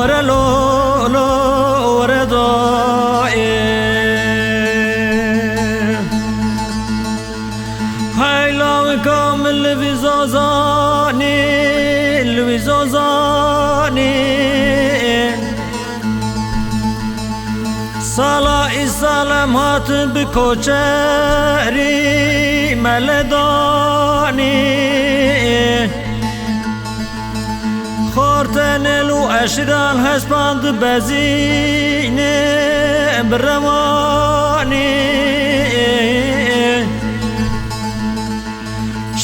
ورا لو لو ورا داي هاي لو كامل في زازاني في زازاني صلاة السلام هات بكوچري ملداني خورتنلو اشرال هسپاند بزين برواني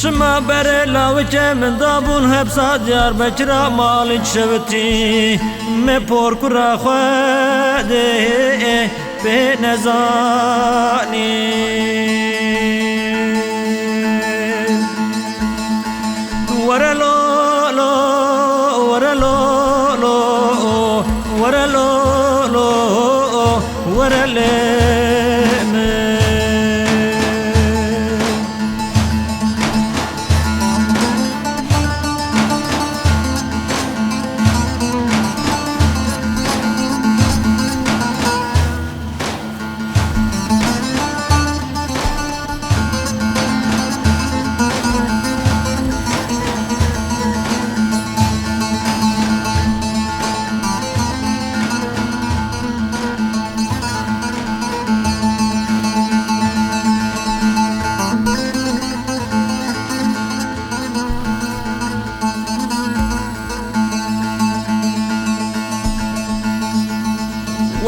شما بره لاوچه من دابون هبسا دیار بچرا مالک شوتی میں پور کرا خواده به نزانی ورا لو لو ورا لو لو ورا لو لو ورا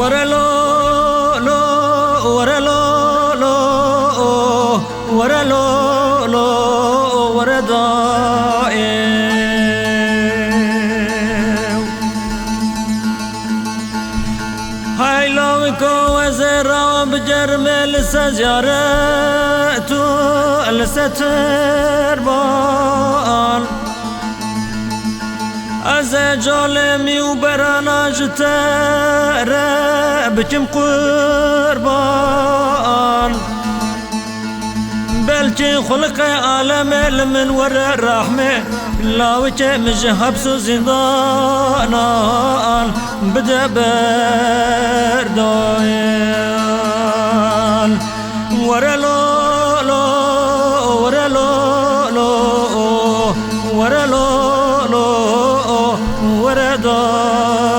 ورا لو لو ورا لو لو ورا لو لو ورا داي هاي لو كو زرا بجرمل سجارتو الستربان از جالمی و براناج تره بچم قربان بلکه خلق عالم من ور رحمه لاوچه مجه حبس و زندانان بده بردایان ورا لو لو ورا لو لو ورا لو ورا داي